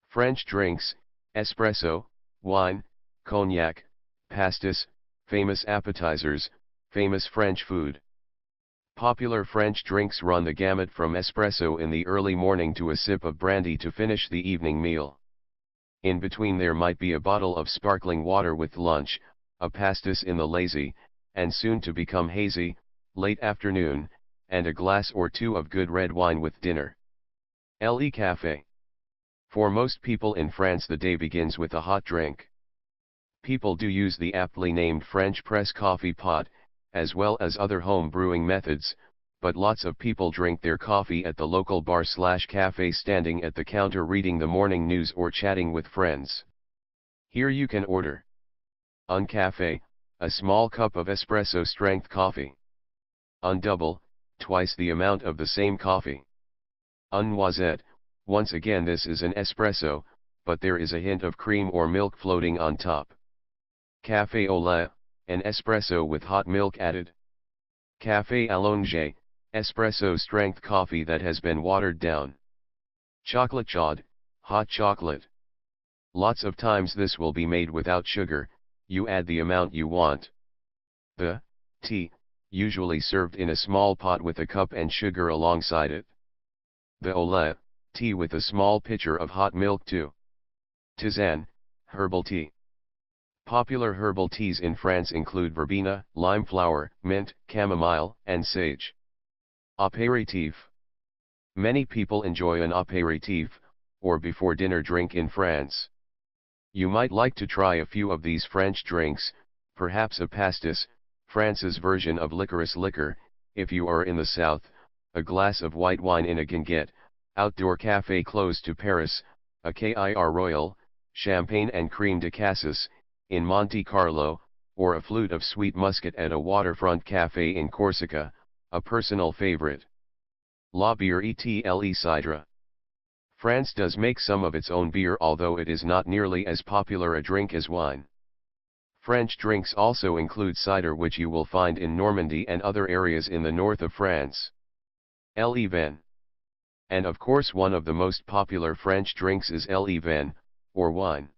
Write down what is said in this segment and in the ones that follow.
French drinks, espresso, wine, cognac, pastis, famous appetizers, famous French food. Popular French drinks run the gamut from espresso in the early morning to a sip of brandy to finish the evening meal. In between there might be a bottle of sparkling water with lunch, a pastis in the lazy, and soon to become hazy, late afternoon, and a glass or two of good red wine with dinner. Le Café. For most people in France the day begins with a hot drink. People do use the aptly named French press coffee pot, as well as other home brewing methods, but lots of people drink their coffee at the local bar/cafe standing at the counter reading the morning news or chatting with friends. Here you can order un café, a small cup of espresso strength coffee. Un double, twice the amount of the same coffee. Un noisette, once again this is an espresso, but there is a hint of cream or milk floating on top. Café au lait, an espresso with hot milk added. Café allongé, espresso strength coffee that has been watered down. Chocolat chaude, hot chocolate. Lots of times this will be made without sugar, you add the amount you want. The tea, usually served in a small pot with a cup and sugar alongside it. The au lait, tea with a small pitcher of hot milk too. Tisane, herbal tea. Popular herbal teas in France include verbena, lime flower, mint, chamomile, and sage. Apéritif. Many people enjoy an apéritif, or before dinner drink in France. You might like to try a few of these French drinks, perhaps a pastis, France's version of licorice liquor, if you are in the south, a glass of white wine in a guinguette, outdoor café close to Paris, a Kir Royal, champagne and crème de cassis, in Monte Carlo, or a flute of sweet muscat at a waterfront café in Corsica, a personal favorite. La bière et le cidre. France does make some of its own beer although it is not nearly as popular a drink as wine. French drinks also include cider which you will find in Normandy and other areas in the north of France. Le vin. And of course one of the most popular French drinks is le vin, or wine.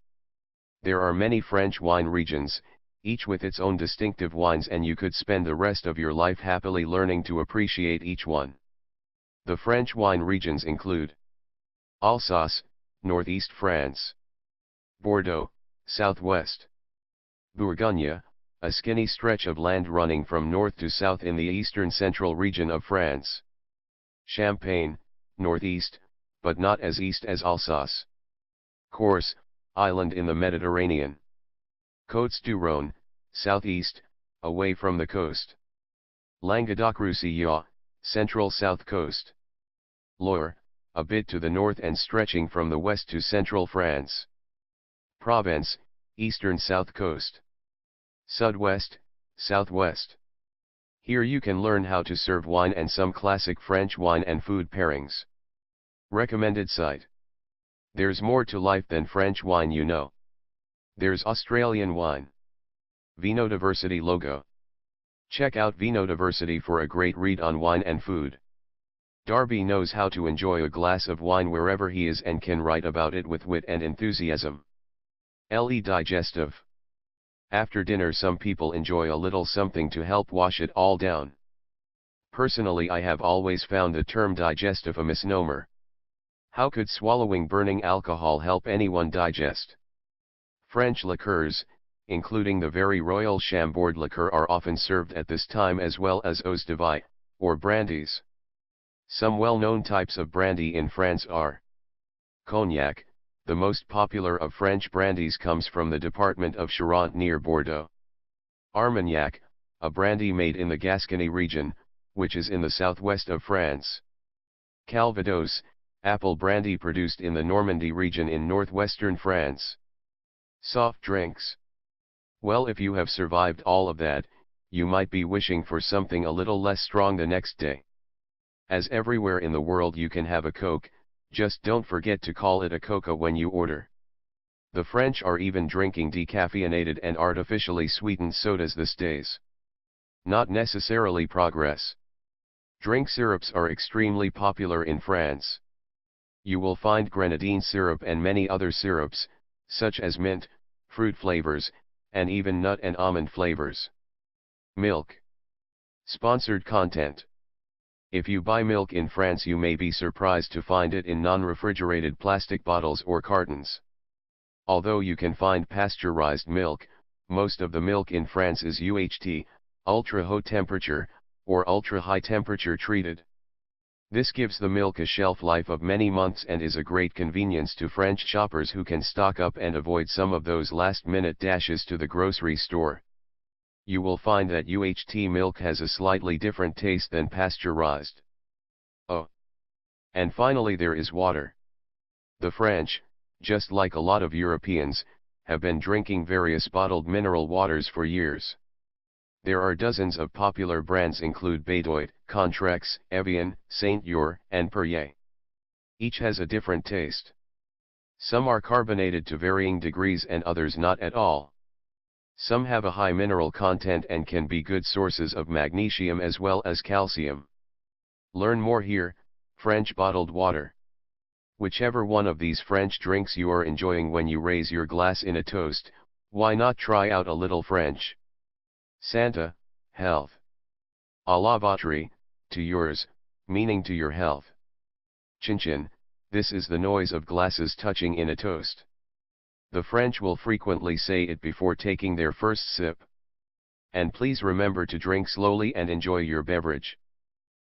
There are many French wine regions, each with its own distinctive wines and you could spend the rest of your life happily learning to appreciate each one. The French wine regions include Alsace, northeast France. Bordeaux, southwest. Bourgogne, a skinny stretch of land running from north to south in the eastern central region of France. Champagne, northeast, but not as east as Alsace. Corse, island in the Mediterranean. Côtes du Rhône, southeast, away from the coast. Languedoc-Roussillon, central south coast. Loire, a bit to the north and stretching from the west to central France. Provence, eastern south coast. Sud-West, southwest. Here you can learn how to serve wine and some classic French wine and food pairings. Recommended site. There's more to life than French wine, you know. There's Australian wine. Vinodiversity logo. Check out Vinodiversity for a great read on wine and food. Darby knows how to enjoy a glass of wine wherever he is and can write about it with wit and enthusiasm. Le digestive. After dinner some people enjoy a little something to help wash it all down. Personally I have always found the term digestive a misnomer. How could swallowing burning alcohol help anyone digest? French liqueurs, including the very royal Chambord liqueur, are often served at this time as well as eaux de vie, or brandies. Some well-known types of brandy in France are Cognac. The most popular of French brandies comes from the department of Charente near Bordeaux. Armagnac, a brandy made in the Gascony region, which is in the southwest of France. Calvados, apple brandy produced in the Normandy region in northwestern France. Soft drinks. Well, if you have survived all of that, you might be wishing for something a little less strong the next day. As everywhere in the world you can have a Coke, just don't forget to call it a Coca when you order. The French are even drinking decaffeinated and artificially sweetened sodas these days. Not necessarily progress. Drink syrups are extremely popular in France. You will find grenadine syrup and many other syrups, such as mint, fruit flavors, and even nut and almond flavors. Milk. Sponsored content. If you buy milk in France, you may be surprised to find it in non-refrigerated plastic bottles or cartons. Although you can find pasteurized milk, most of the milk in France is UHT, ultra-haute temperature, or ultra-high temperature treated. This gives the milk a shelf life of many months and is a great convenience to French shoppers who can stock up and avoid some of those last-minute dashes to the grocery store. You will find that UHT milk has a slightly different taste than pasteurized. Oh. And finally there is water. The French, just like a lot of Europeans, have been drinking various bottled mineral waters for years. There are dozens of popular brands include Badoit, Contrex, Evian, Saint-Yor, and Perrier. Each has a different taste. Some are carbonated to varying degrees and others not at all. Some have a high mineral content and can be good sources of magnesium as well as calcium. Learn more here. French bottled water. Whichever one of these French drinks you are enjoying when you raise your glass in a toast, why not try out a little French? Santa, health. À la vôtre, to yours, meaning to your health. Chin chin, this is the noise of glasses touching in a toast. The French will frequently say it before taking their first sip. And please remember to drink slowly and enjoy your beverage.